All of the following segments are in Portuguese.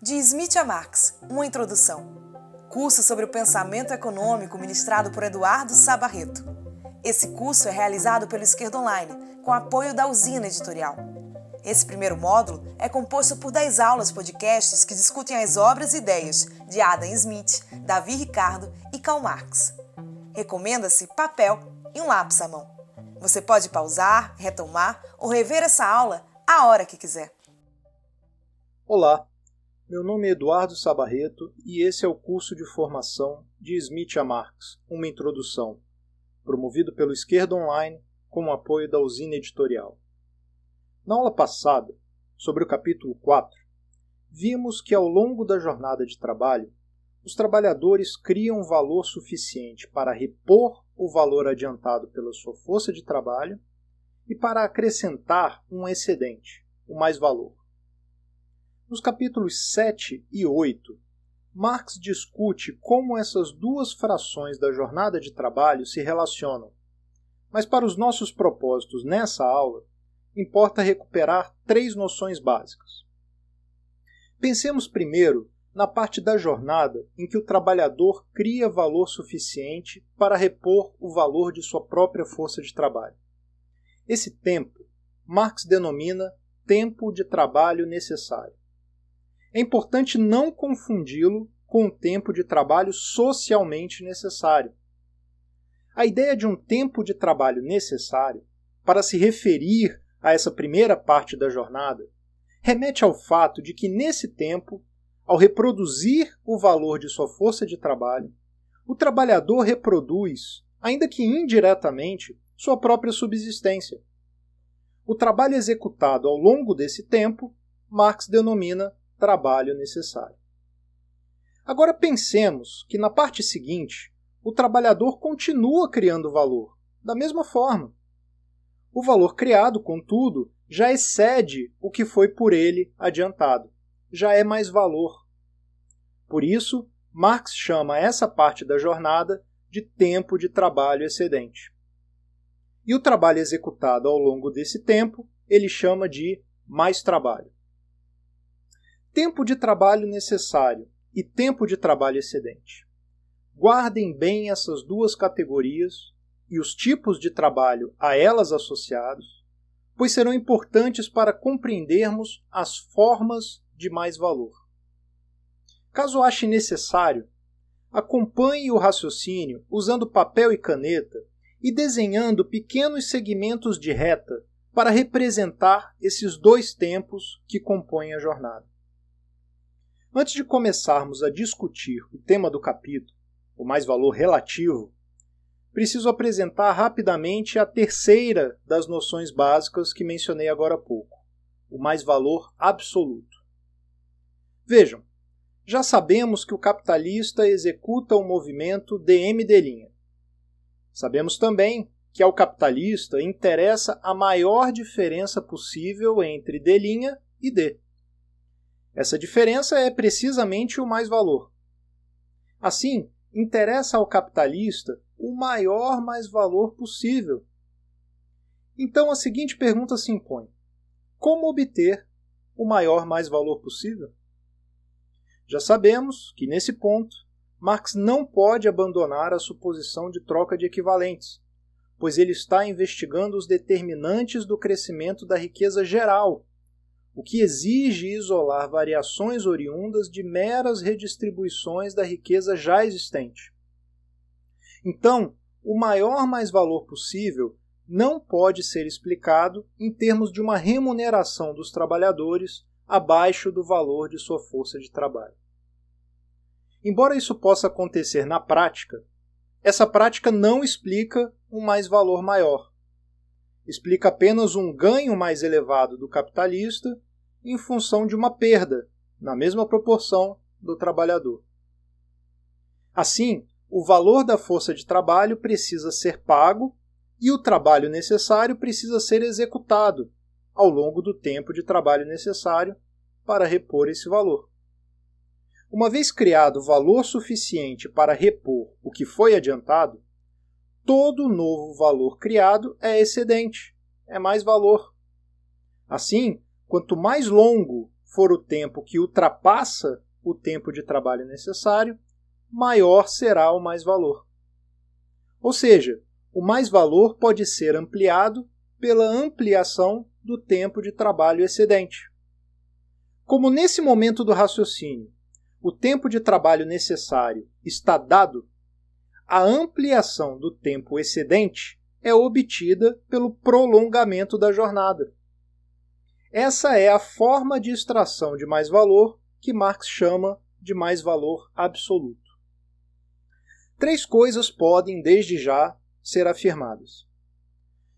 De Smith a Marx, uma introdução. Curso sobre o pensamento econômico ministrado por Eduardo Sá Barreto. Esse curso é realizado pelo Esquerda Online, com apoio da Usina Editorial. Esse primeiro módulo é composto por 10 aulas podcasts que discutem as obras e ideias de Adam Smith, Davi Ricardo e Karl Marx. Recomenda-se papel e um lápis à mão. Você pode pausar, retomar ou rever essa aula a hora que quiser. Olá, meu nome é Eduardo Sá Barreto e esse é o curso de formação de Smith a Marx, uma introdução, promovido pelo Esquerda Online com o apoio da Usina Editorial. Na aula passada, sobre o capítulo 4, vimos que ao longo da jornada de trabalho, os trabalhadores criam valor suficiente para repor o valor adiantado pela sua força de trabalho e para acrescentar um excedente, o mais-valor. Nos capítulos 7 e 8, Marx discute como essas duas frações da jornada de trabalho se relacionam. Mas para os nossos propósitos nessa aula, importa recuperar 3 noções básicas. Pensemos primeiro na parte da jornada em que o trabalhador cria valor suficiente para repor o valor de sua própria força de trabalho. Esse tempo, Marx denomina tempo de trabalho necessário. É importante não confundi-lo com o tempo de trabalho socialmente necessário. A ideia de um tempo de trabalho necessário, para se referir a essa primeira parte da jornada, remete ao fato de que nesse tempo, ao reproduzir o valor de sua força de trabalho, o trabalhador reproduz, ainda que indiretamente, sua própria subsistência. O trabalho executado ao longo desse tempo, Marx denomina trabalho necessário. Agora pensemos que na parte seguinte, o trabalhador continua criando valor, da mesma forma. O valor criado, contudo, já excede o que foi por ele adiantado. Já é mais valor. Por isso, Marx chama essa parte da jornada de tempo de trabalho excedente. E o trabalho executado ao longo desse tempo, ele chama de mais trabalho. Tempo de trabalho necessário e tempo de trabalho excedente. Guardem bem essas duas categorias e os tipos de trabalho a elas associados, pois serão importantes para compreendermos as formas de mais-valor. Caso ache necessário, acompanhe o raciocínio usando papel e caneta e desenhando pequenos segmentos de reta para representar esses 2 tempos que compõem a jornada. Antes de começarmos a discutir o tema do capítulo, o mais-valor relativo, preciso apresentar rapidamente a terceira das noções básicas que mencionei agora há pouco, o mais-valor absoluto. Vejam, já sabemos que o capitalista executa o movimento DM'. Sabemos também que ao capitalista interessa a maior diferença possível entre D' e D. Essa diferença é precisamente o mais-valor. Assim, interessa ao capitalista o maior mais-valor possível. Então a seguinte pergunta se impõe: como obter o maior mais-valor possível? Já sabemos que, nesse ponto, Marx não pode abandonar a suposição de troca de equivalentes, pois ele está investigando os determinantes do crescimento da riqueza geral, o que exige isolar variações oriundas de meras redistribuições da riqueza já existente. Então, o maior mais-valor possível não pode ser explicado em termos de uma remuneração dos trabalhadores abaixo do valor de sua força de trabalho. Embora isso possa acontecer na prática, essa prática não explica um mais-valor maior. Explica apenas um ganho mais elevado do capitalista em função de uma perda, na mesma proporção, do trabalhador. Assim, o valor da força de trabalho precisa ser pago e o trabalho necessário precisa ser executado ao longo do tempo de trabalho necessário para repor esse valor. Uma vez criado valor suficiente para repor o que foi adiantado, todo novo valor criado é excedente, é mais valor. Assim, quanto mais longo for o tempo que ultrapassa o tempo de trabalho necessário, maior será o mais-valor. Ou seja, o mais-valor pode ser ampliado pela ampliação do tempo de trabalho excedente. Como nesse momento do raciocínio, o tempo de trabalho necessário está dado, a ampliação do tempo excedente é obtida pelo prolongamento da jornada. Essa é a forma de extração de mais-valor que Marx chama de mais-valor absoluto. 3 coisas podem, desde já, ser afirmadas.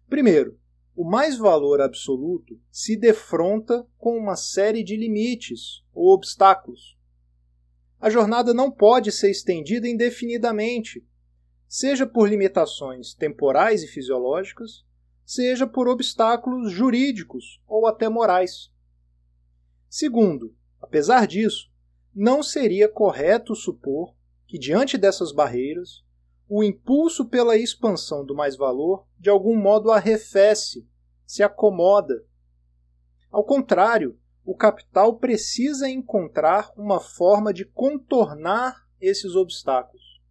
Primeiro, o mais-valor absoluto se defronta com uma série de limites ou obstáculos. A jornada não pode ser estendida indefinidamente, seja por limitações temporais e fisiológicas, seja por obstáculos jurídicos ou até morais. Segundo, apesar disso, não seria correto supor que, diante dessas barreiras, o impulso pela expansão do mais-valor de algum modo arrefece, se acomoda. Ao contrário, o capital precisa encontrar uma forma de contornar esses obstáculos.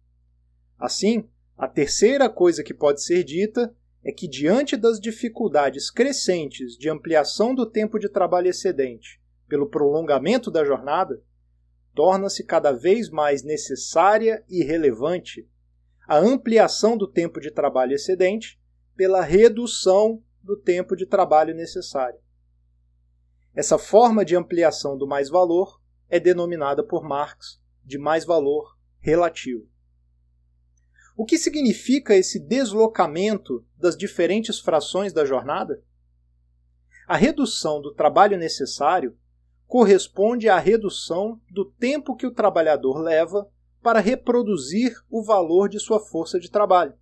Assim, a terceira coisa que pode ser dita é que, diante das dificuldades crescentes de ampliação do tempo de trabalho excedente pelo prolongamento da jornada, torna-se cada vez mais necessária e relevante a ampliação do tempo de trabalho excedente pela redução do tempo de trabalho necessário. Essa forma de ampliação do mais-valor é denominada por Marx de mais-valor relativo. O que significa esse deslocamento das diferentes frações da jornada? A redução do trabalho necessário corresponde à redução do tempo que o trabalhador leva para reproduzir o valor de sua força de trabalho.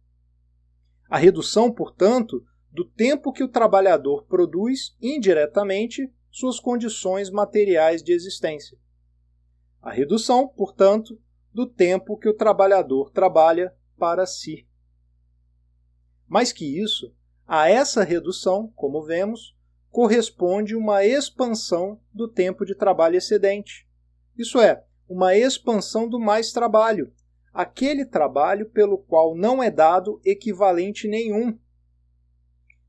A redução, portanto, do tempo que o trabalhador produz indiretamente suas condições materiais de existência. A redução, portanto, do tempo que o trabalhador trabalha para si. Mais que isso, a essa redução, como vemos, corresponde uma expansão do tempo de trabalho excedente. Isso é, uma expansão do mais-trabalho, aquele trabalho pelo qual não é dado equivalente nenhum.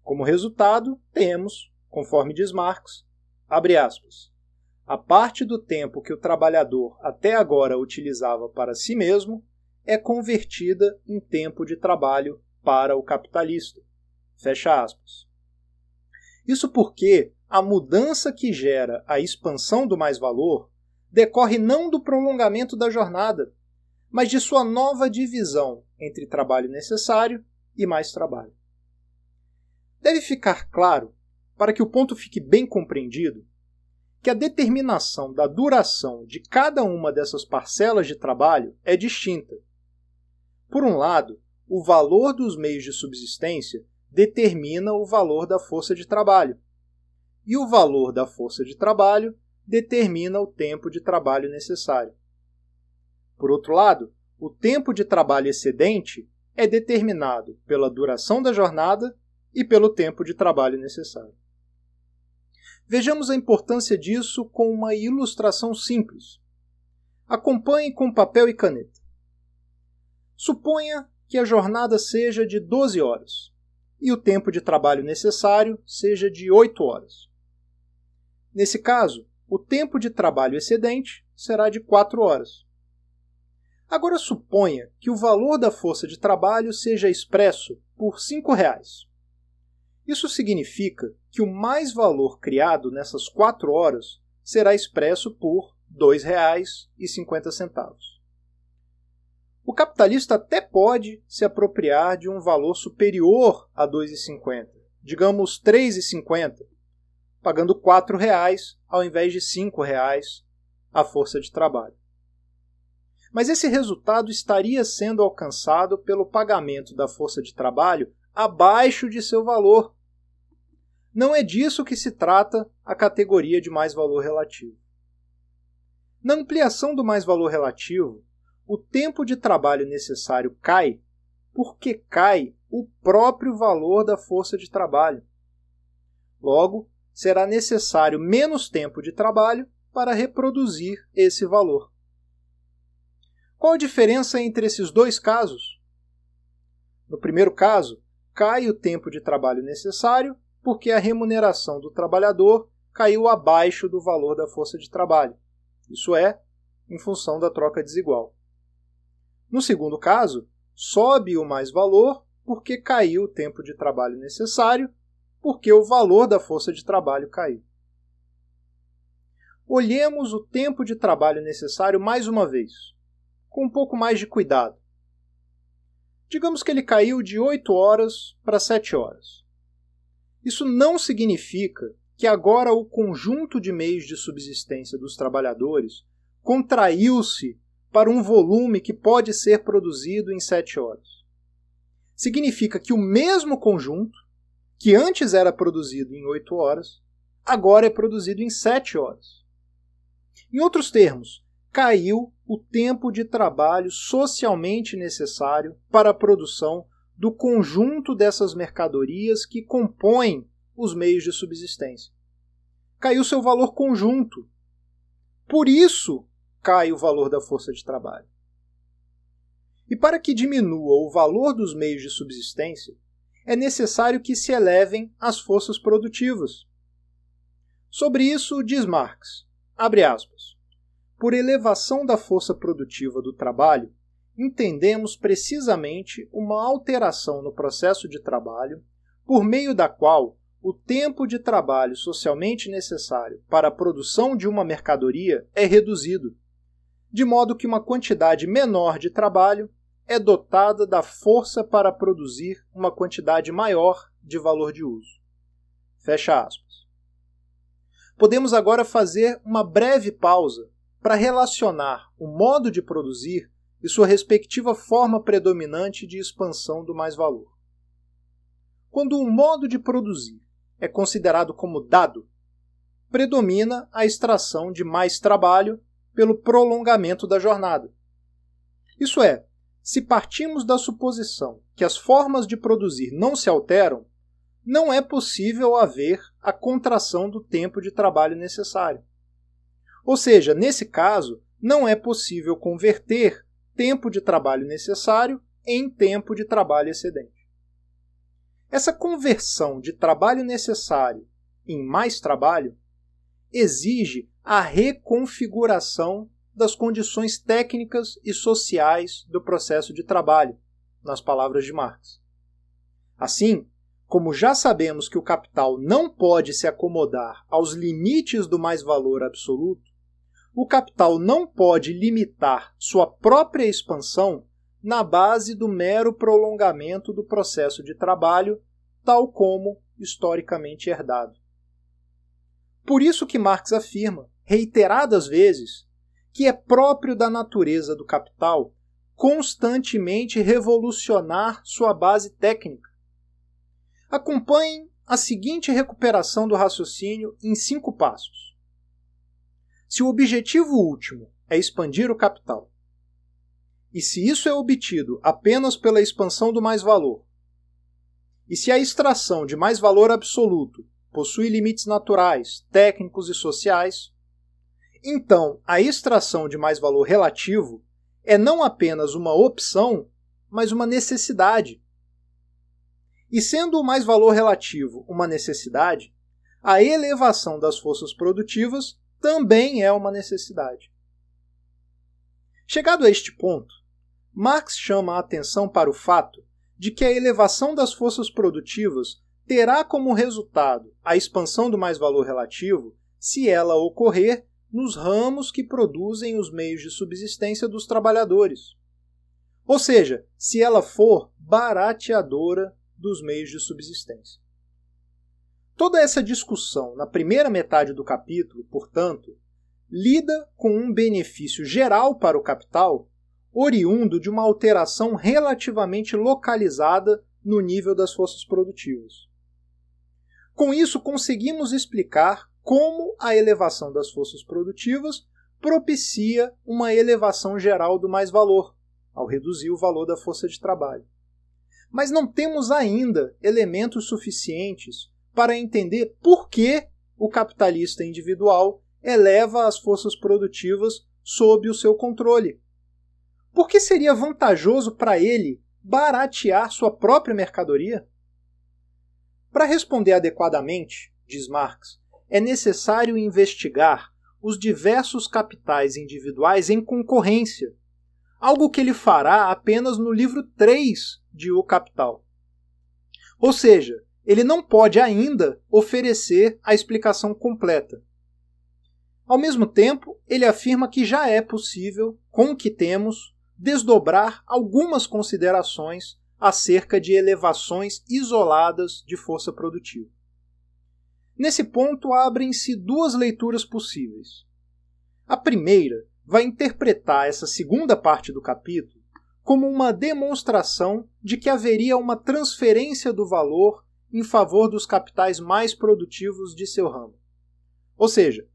Como resultado, temos, conforme diz Marx, abre aspas, a parte do tempo que o trabalhador até agora utilizava para si mesmo é convertida em tempo de trabalho para o capitalista. Fecha aspas. Isso porque a mudança que gera a expansão do mais-valor decorre não do prolongamento da jornada, mas de sua nova divisão entre trabalho necessário e mais trabalho. Deve ficar claro, para que o ponto fique bem compreendido, que a determinação da duração de cada uma dessas parcelas de trabalho é distinta. Por um lado, o valor dos meios de subsistência determina o valor da força de trabalho, e o valor da força de trabalho determina o tempo de trabalho necessário. Por outro lado, o tempo de trabalho excedente é determinado pela duração da jornada e pelo tempo de trabalho necessário. Vejamos a importância disso com uma ilustração simples. Acompanhe com papel e caneta. Suponha que a jornada seja de 12 horas e o tempo de trabalho necessário seja de 8 horas. Nesse caso, o tempo de trabalho excedente será de 4 horas. Agora suponha que o valor da força de trabalho seja expresso por R$ 5,00. Isso significa que o mais-valor criado nessas 4 horas será expresso por R$ 2,50. O capitalista até pode se apropriar de um valor superior a R$ 2,50, digamos R$ 3,50, pagando R$ 4,00 ao invés de R$ 5,00 a força de trabalho. Mas esse resultado estaria sendo alcançado pelo pagamento da força de trabalho abaixo de seu valor. Não é disso que se trata a categoria de mais-valor relativo. Na ampliação do mais-valor relativo, o tempo de trabalho necessário cai porque cai o próprio valor da força de trabalho. Logo, será necessário menos tempo de trabalho para reproduzir esse valor. Qual a diferença entre esses dois casos? No primeiro caso, cai o tempo de trabalho necessário porque a remuneração do trabalhador caiu abaixo do valor da força de trabalho, isso é, em função da troca desigual. No segundo caso, sobe o mais-valor porque caiu o tempo de trabalho necessário, porque o valor da força de trabalho caiu. Olhemos o tempo de trabalho necessário mais uma vez, com um pouco mais de cuidado. Digamos que ele caiu de 8 horas para 7 horas. Isso não significa que agora o conjunto de meios de subsistência dos trabalhadores contraiu-se para um volume que pode ser produzido em 7 horas. Significa que o mesmo conjunto, que antes era produzido em 8 horas, agora é produzido em 7 horas. Em outros termos, caiu o tempo de trabalho socialmente necessário para a produção do conjunto dessas mercadorias que compõem os meios de subsistência. Caiu seu valor conjunto. Por isso, cai o valor da força de trabalho. E para que diminua o valor dos meios de subsistência, é necessário que se elevem as forças produtivas. Sobre isso diz Marx, abre aspas, por elevação da força produtiva do trabalho, entendemos precisamente uma alteração no processo de trabalho, por meio da qual o tempo de trabalho socialmente necessário para a produção de uma mercadoria é reduzido, de modo que uma quantidade menor de trabalho é dotada da força para produzir uma quantidade maior de valor de uso. Fecha aspas. Podemos agora fazer uma breve pausa para relacionar o modo de produzir e sua respectiva forma predominante de expansão do mais-valor. Quando um modo de produzir é considerado como dado, predomina a extração de mais trabalho pelo prolongamento da jornada. Isso é, se partimos da suposição que as formas de produzir não se alteram, não é possível haver a contração do tempo de trabalho necessário. Ou seja, nesse caso, não é possível converter tempo de trabalho necessário em tempo de trabalho excedente. Essa conversão de trabalho necessário em mais trabalho exige a reconfiguração das condições técnicas e sociais do processo de trabalho, nas palavras de Marx. Assim, como já sabemos que o capital não pode se acomodar aos limites do mais-valor absoluto, o capital não pode limitar sua própria expansão na base do mero prolongamento do processo de trabalho, tal como historicamente herdado. Por isso que Marx afirma, reiteradas vezes, que é próprio da natureza do capital constantemente revolucionar sua base técnica. Acompanhem a seguinte recuperação do raciocínio em 5 passos. Se o objetivo último é expandir o capital, e se isso é obtido apenas pela expansão do mais-valor, e se a extração de mais-valor absoluto possui limites naturais, técnicos e sociais, então a extração de mais-valor relativo é não apenas uma opção, mas uma necessidade. E sendo o mais-valor relativo uma necessidade, a elevação das forças produtivas também é uma necessidade. Chegado a este ponto, Marx chama a atenção para o fato de que a elevação das forças produtivas terá como resultado a expansão do mais-valor relativo se ela ocorrer nos ramos que produzem os meios de subsistência dos trabalhadores. Ou seja, se ela for barateadora dos meios de subsistência. Toda essa discussão na primeira metade do capítulo, portanto, lida com um benefício geral para o capital, oriundo de uma alteração relativamente localizada no nível das forças produtivas. Com isso, conseguimos explicar como a elevação das forças produtivas propicia uma elevação geral do mais-valor, ao reduzir o valor da força de trabalho. Mas não temos ainda elementos suficientes para entender por que o capitalista individual eleva as forças produtivas sob o seu controle. Por que seria vantajoso para ele baratear sua própria mercadoria? Para responder adequadamente, diz Marx, é necessário investigar os diversos capitais individuais em concorrência, algo que ele fará apenas no livro 3 de O Capital. Ou seja, ele não pode ainda oferecer a explicação completa. Ao mesmo tempo, ele afirma que já é possível, com o que temos, desdobrar algumas considerações acerca de elevações isoladas de força produtiva. Nesse ponto, abrem-se duas leituras possíveis. A primeira vai interpretar essa segunda parte do capítulo como uma demonstração de que haveria uma transferência do valor em favor dos capitais mais produtivos de seu ramo. Ou seja,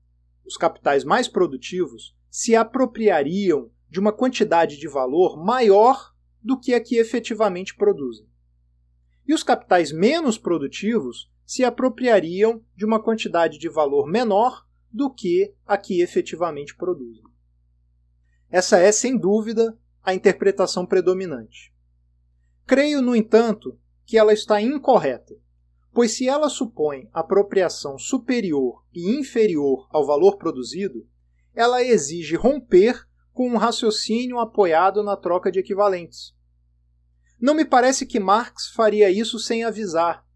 os capitais mais produtivos se apropriariam de uma quantidade de valor maior do que a que efetivamente produzem. E os capitais menos produtivos se apropriariam de uma quantidade de valor menor do que a que efetivamente produzem. Essa é, sem dúvida, a interpretação predominante. Creio, no entanto, que ela está incorreta, pois se ela supõe apropriação superior e inferior ao valor produzido, ela exige romper com um raciocínio apoiado na troca de equivalentes. Não me parece que Marx faria isso sem avisar,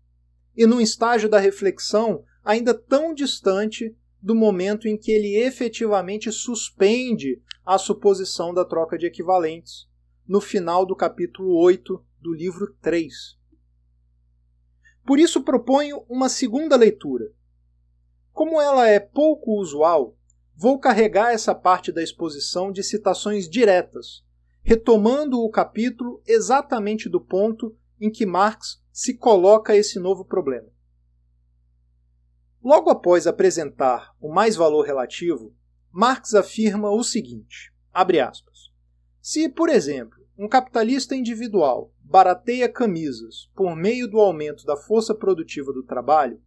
e num estágio da reflexão ainda tão distante do momento em que ele efetivamente suspende a suposição da troca de equivalentes, no final do capítulo 8 do livro 3. Por isso proponho uma segunda leitura. Como ela é pouco usual, vou carregar essa parte da exposição de citações diretas, retomando o capítulo exatamente do ponto em que Marx se coloca esse novo problema. Logo após apresentar o mais-valor relativo, Marx afirma o seguinte, abre aspas, se, por exemplo, um capitalista individual barateia camisas por meio do aumento da força produtiva do trabalho,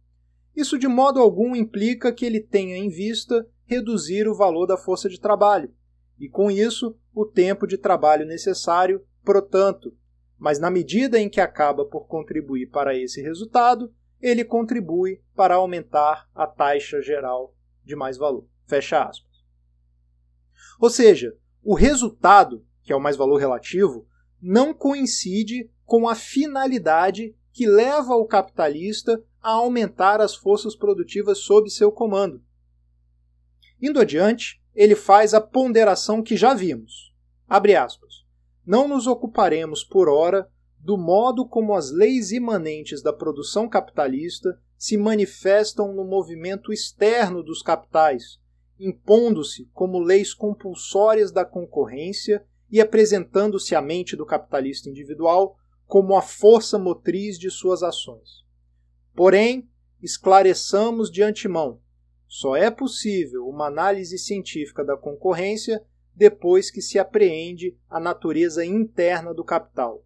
isso de modo algum implica que ele tenha em vista reduzir o valor da força de trabalho, e com isso o tempo de trabalho necessário, portanto, mas na medida em que acaba por contribuir para esse resultado, ele contribui para aumentar a taxa geral de mais-valor. Fecha aspas. Ou seja, o resultado, que é o mais-valor relativo, não coincide com a finalidade que leva o capitalista a aumentar as forças produtivas sob seu comando. Indo adiante, ele faz a ponderação que já vimos. Abre aspas. Não nos ocuparemos, por ora, do modo como as leis imanentes da produção capitalista se manifestam no movimento externo dos capitais, impondo-se como leis compulsórias da concorrência e apresentando-se à mente do capitalista individual como a força motriz de suas ações. Porém, esclareçamos de antemão, só é possível uma análise científica da concorrência depois que se apreende a natureza interna do capital.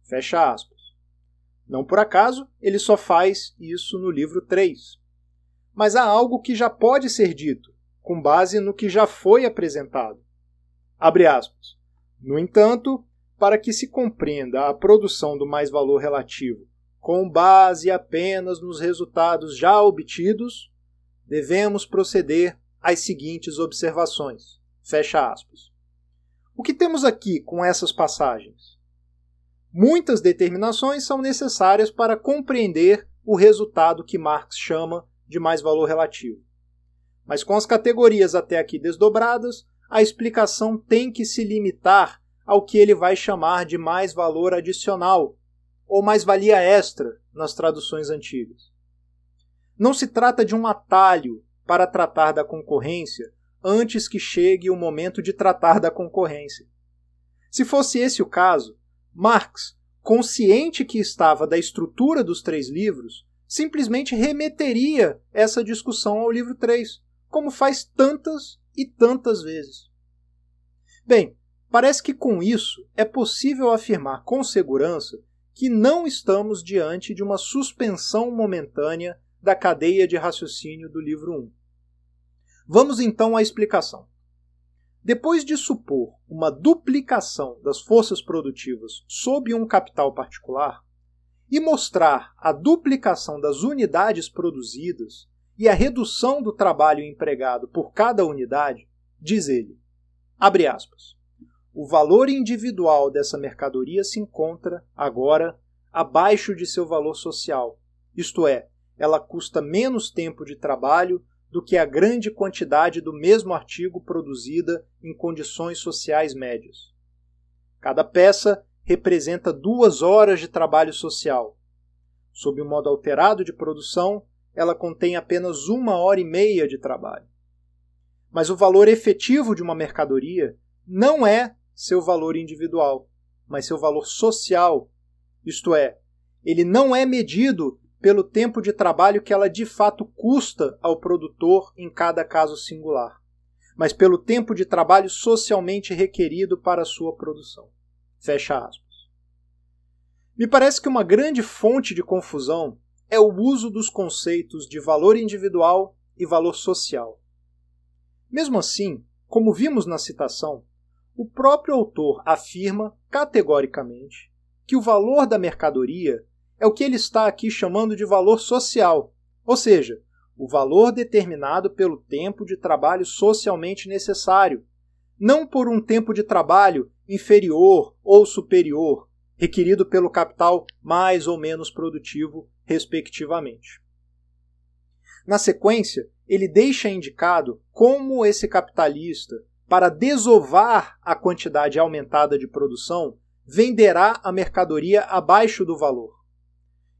Fecha aspas. Não por acaso, ele só faz isso no livro 3. Mas há algo que já pode ser dito, com base no que já foi apresentado. Abre aspas. No entanto, para que se compreenda a produção do mais-valor relativo com base apenas nos resultados já obtidos, devemos proceder às seguintes observações. Fecha aspas. O que temos aqui com essas passagens? Muitas determinações são necessárias para compreender o resultado que Marx chama de mais-valor relativo. Mas com as categorias até aqui desdobradas, a explicação tem que se limitar ao que ele vai chamar de mais-valor adicional, ou mais-valia extra nas traduções antigas. Não se trata de um atalho para tratar da concorrência antes que chegue o momento de tratar da concorrência. Se fosse esse o caso, Marx, consciente que estava da estrutura dos 3 livros, simplesmente remeteria essa discussão ao livro 3, como faz tantas e tantas vezes. Bem, parece que com isso é possível afirmar com segurança que não estamos diante de uma suspensão momentânea da cadeia de raciocínio do livro 1. Vamos então à explicação. Depois de supor uma duplicação das forças produtivas sob um capital particular e mostrar a duplicação das unidades produzidas e a redução do trabalho empregado por cada unidade, diz ele, abre aspas, o valor individual dessa mercadoria se encontra, agora, abaixo de seu valor social, isto é, ela custa menos tempo de trabalho do que a grande quantidade do mesmo artigo produzida em condições sociais médias. Cada peça representa 2 horas de trabalho social. Sob o modo alterado de produção, ela contém apenas 1h30 de trabalho. Mas o valor efetivo de uma mercadoria não é seu valor individual, mas seu valor social, isto é, ele não é medido pelo tempo de trabalho que ela de fato custa ao produtor em cada caso singular, mas pelo tempo de trabalho socialmente requerido para a sua produção. Fecha aspas. Me parece que uma grande fonte de confusão é o uso dos conceitos de valor individual e valor social. Mesmo assim, como vimos na citação, o próprio autor afirma categoricamente que o valor da mercadoria é o que ele está aqui chamando de valor social, ou seja, o valor determinado pelo tempo de trabalho socialmente necessário, não por um tempo de trabalho inferior ou superior, requerido pelo capital mais ou menos produtivo, respectivamente. Na sequência, ele deixa indicado como esse capitalista, para desovar a quantidade aumentada de produção, venderá a mercadoria abaixo do valor.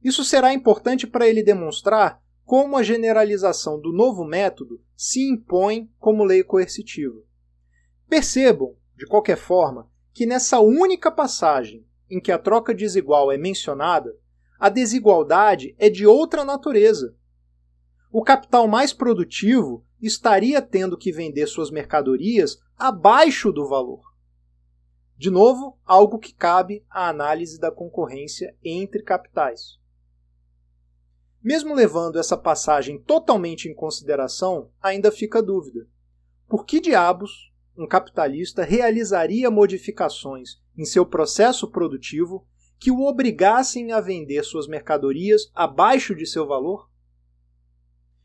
Isso será importante para ele demonstrar como a generalização do novo método se impõe como lei coercitiva. Percebam, de qualquer forma, que nessa única passagem em que a troca desigual é mencionada, a desigualdade é de outra natureza. O capital mais produtivo estaria tendo que vender suas mercadorias abaixo do valor. De novo, algo que cabe à análise da concorrência entre capitais. Mesmo levando essa passagem totalmente em consideração, ainda fica a dúvida. Por que diabos um capitalista realizaria modificações em seu processo produtivo que o obrigassem a vender suas mercadorias abaixo de seu valor?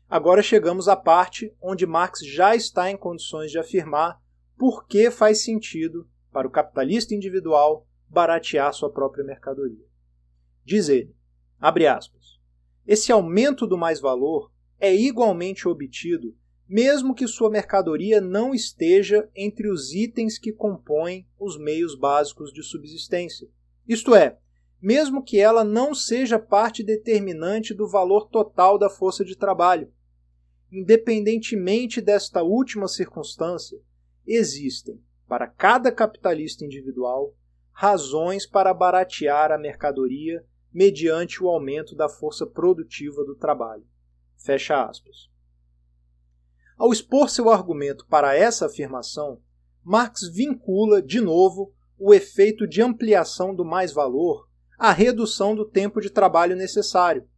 Agora chegamos à parte onde Marx já está em condições de afirmar por que faz sentido para o capitalista individual baratear sua própria mercadoria. Diz ele, abre aspas, esse aumento do mais-valor é igualmente obtido mesmo que sua mercadoria não esteja entre os itens que compõem os meios básicos de subsistência. Isto é, mesmo que ela não seja parte determinante do valor total da força de trabalho. Independentemente desta última circunstância, existem, para cada capitalista individual, razões para baratear a mercadoria mediante o aumento da força produtiva do trabalho. Fecha aspas. Ao expor seu argumento para essa afirmação, Marx vincula, de novo, o efeito de ampliação do mais-valor à redução do tempo de trabalho necessário.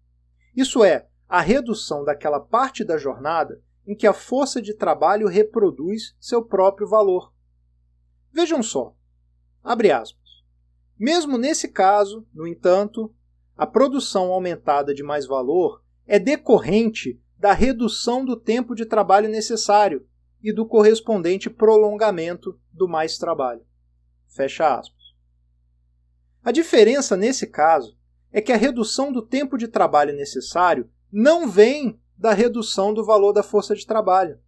Isso é, a redução daquela parte da jornada em que a força de trabalho reproduz seu próprio valor. Vejam só, abre aspas. Mesmo nesse caso, no entanto, a produção aumentada de mais-valor é decorrente da redução do tempo de trabalho necessário e do correspondente prolongamento do mais-trabalho. Fecha aspas. A diferença nesse caso é que a redução do tempo de trabalho necessário não vem da redução do valor da força de trabalho.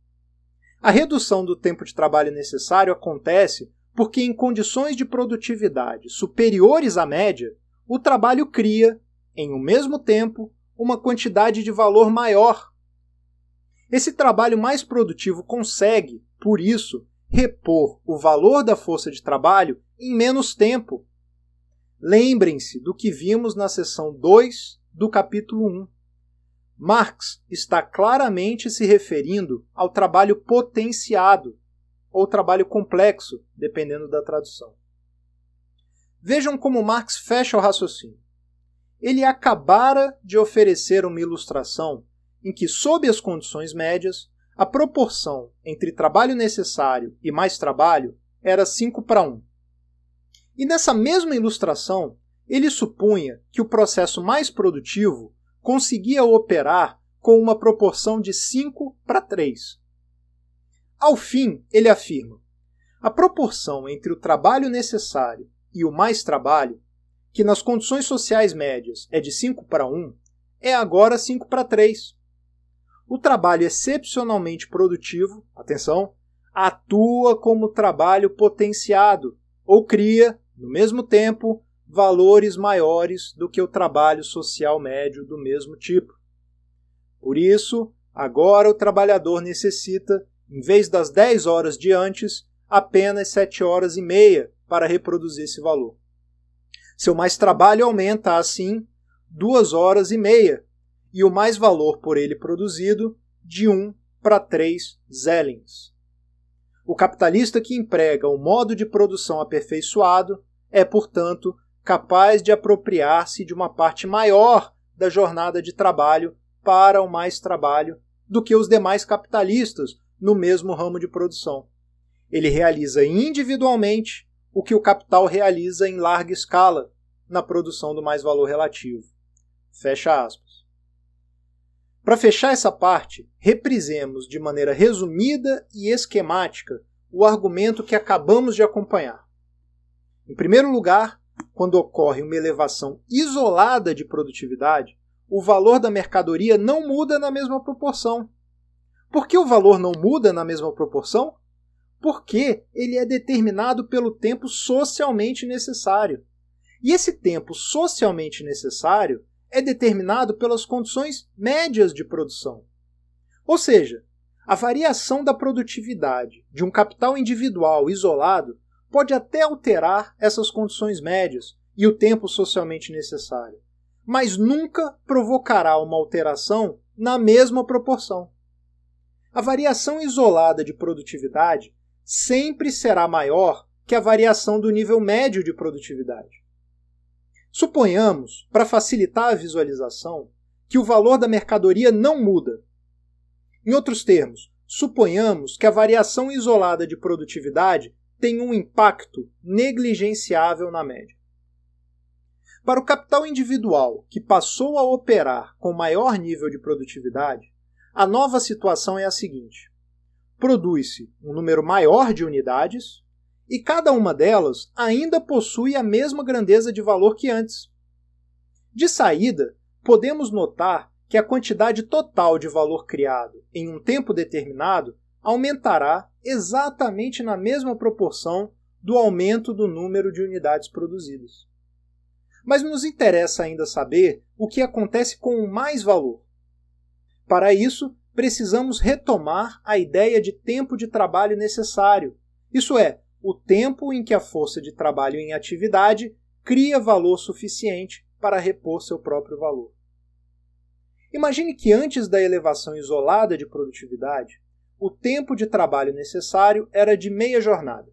A redução do tempo de trabalho necessário acontece porque, em condições de produtividade superiores à média, o trabalho cria, em um mesmo tempo, uma quantidade de valor maior. Esse trabalho mais produtivo consegue, por isso, repor o valor da força de trabalho em menos tempo. Lembrem-se do que vimos na seção 2 do capítulo 1. Marx está claramente se referindo ao trabalho potenciado, ou trabalho complexo, dependendo da tradução. Vejam como Marx fecha o raciocínio. Ele acabara de oferecer uma ilustração em que, sob as condições médias, a proporção entre trabalho necessário e mais trabalho era 5:1. E nessa mesma ilustração, ele supunha que o processo mais produtivo conseguia operar com uma proporção de 5:3. Ao fim, ele afirma: a proporção entre o trabalho necessário e o mais trabalho, que nas condições sociais médias é de 5:1, é agora 5:3. O trabalho excepcionalmente produtivo, atenção, atua como trabalho potenciado, ou cria, no mesmo tempo, valores maiores do que o trabalho social médio do mesmo tipo. Por isso, agora o trabalhador necessita, em vez das 10 horas de antes, apenas 7 horas e meia para reproduzir esse valor. Seu mais trabalho aumenta, assim, 2 horas e meia, e o mais valor por ele produzido de 1:3 zellings. O capitalista que emprega um modo de produção aperfeiçoado é, portanto, capaz de apropriar-se de uma parte maior da jornada de trabalho para o mais trabalho do que os demais capitalistas no mesmo ramo de produção. Ele realiza individualmente o que o capital realiza em larga escala na produção do mais valor relativo. Fecha aspas. Para fechar essa parte, reprisemos de maneira resumida e esquemática o argumento que acabamos de acompanhar. Em primeiro lugar, quando ocorre uma elevação isolada de produtividade, o valor da mercadoria não muda na mesma proporção. Por que o valor não muda na mesma proporção? Porque ele é determinado pelo tempo socialmente necessário. E esse tempo socialmente necessário é determinado pelas condições médias de produção. Ou seja, a variação da produtividade de um capital individual isolado pode até alterar essas condições médias e o tempo socialmente necessário, mas nunca provocará uma alteração na mesma proporção. A variação isolada de produtividade sempre será maior que a variação do nível médio de produtividade. Suponhamos, para facilitar a visualização, que o valor da mercadoria não muda. Em outros termos, suponhamos que a variação isolada de produtividade tem um impacto negligenciável na média. Para o capital individual que passou a operar com maior nível de produtividade, a nova situação é a seguinte: produz-se um número maior de unidades e cada uma delas ainda possui a mesma grandeza de valor que antes. De saída, podemos notar que a quantidade total de valor criado em um tempo determinado aumentará exatamente na mesma proporção do aumento do número de unidades produzidas. Mas nos interessa ainda saber o que acontece com o mais valor. Para isso, precisamos retomar a ideia de tempo de trabalho necessário, isso é, o tempo em que a força de trabalho em atividade cria valor suficiente para repor seu próprio valor. Imagine que antes da elevação isolada de produtividade, o tempo de trabalho necessário era de meia jornada.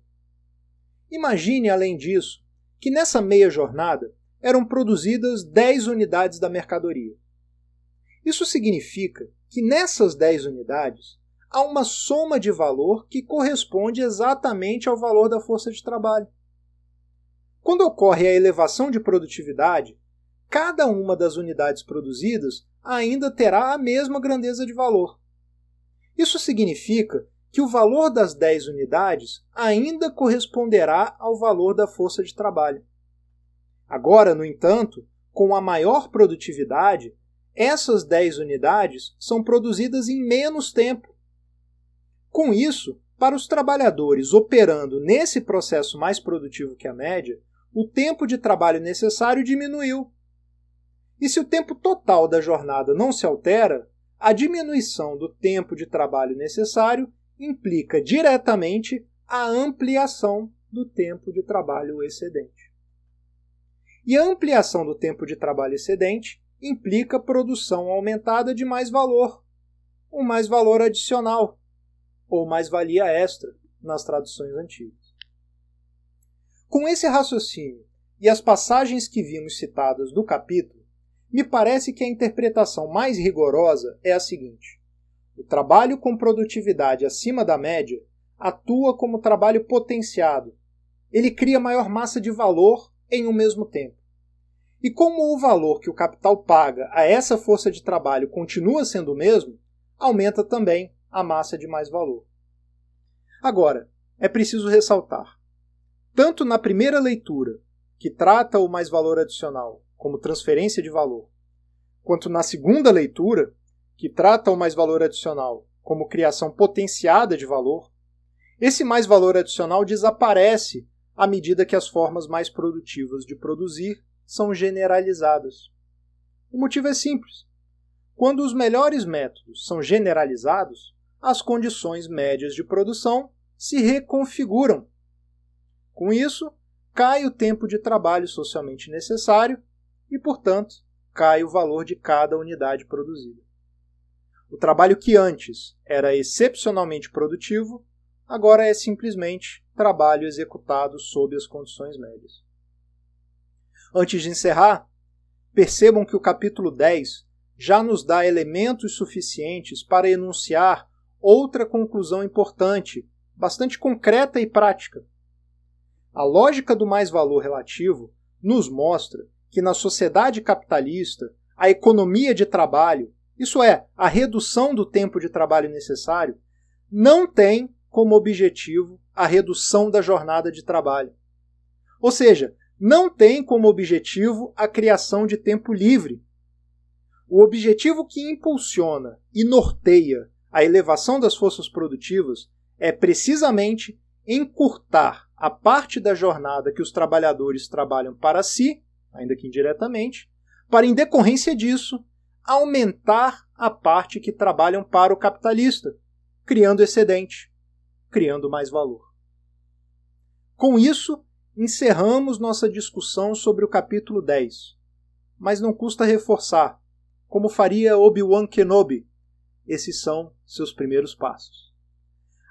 Imagine, além disso, que nessa meia jornada eram produzidas 10 unidades da mercadoria. Isso significa que nessas 10 unidades há uma soma de valor que corresponde exatamente ao valor da força de trabalho. Quando ocorre a elevação de produtividade, cada uma das unidades produzidas ainda terá a mesma grandeza de valor. Isso significa que o valor das 10 unidades ainda corresponderá ao valor da força de trabalho. Agora, no entanto, com a maior produtividade, essas 10 unidades são produzidas em menos tempo. Com isso, para os trabalhadores operando nesse processo mais produtivo que a média, o tempo de trabalho necessário diminuiu. E se o tempo total da jornada não se altera, a diminuição do tempo de trabalho necessário implica diretamente a ampliação do tempo de trabalho excedente. E a ampliação do tempo de trabalho excedente implica produção aumentada de mais valor, um mais valor adicional, ou mais-valia extra, nas traduções antigas. Com esse raciocínio e as passagens que vimos citadas do capítulo, me parece que a interpretação mais rigorosa é a seguinte: O trabalho com produtividade acima da média atua como trabalho potenciado. Ele cria maior massa de valor em um mesmo tempo. E como o valor que o capital paga a essa força de trabalho continua sendo o mesmo, aumenta também a massa de mais valor. Agora, é preciso ressaltar, tanto na primeira leitura, que trata o mais valor adicional como transferência de valor, quanto na segunda leitura, que trata o mais valor adicional como criação potenciada de valor, esse mais valor adicional desaparece à medida que as formas mais produtivas de produzir são generalizadas. O motivo é simples. Quando os melhores métodos são generalizados, as condições médias de produção se reconfiguram. Com isso, cai o tempo de trabalho socialmente necessário e, portanto, cai o valor de cada unidade produzida. O trabalho que antes era excepcionalmente produtivo, agora é simplesmente trabalho executado sob as condições médias. Antes de encerrar, percebam que o capítulo 10 já nos dá elementos suficientes para enunciar outra conclusão importante, bastante concreta e prática. A lógica do mais-valor relativo nos mostra que na sociedade capitalista, a economia de trabalho, isso é, a redução do tempo de trabalho necessário, não tem como objetivo a redução da jornada de trabalho. Ou seja, não tem como objetivo a criação de tempo livre. O objetivo que impulsiona e norteia a elevação das forças produtivas é precisamente encurtar a parte da jornada que os trabalhadores trabalham para si, ainda que indiretamente, para, em decorrência disso, aumentar a parte que trabalham para o capitalista, criando excedente, criando mais valor. Com isso, encerramos nossa discussão sobre o capítulo 10, mas não custa reforçar, como faria Obi-Wan Kenobi, esses são seus primeiros passos.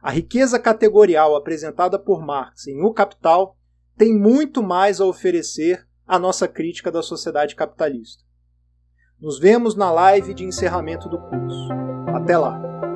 A riqueza categorial apresentada por Marx em O Capital tem muito mais a oferecer à nossa crítica da sociedade capitalista. Nos vemos na live de encerramento do curso. Até lá!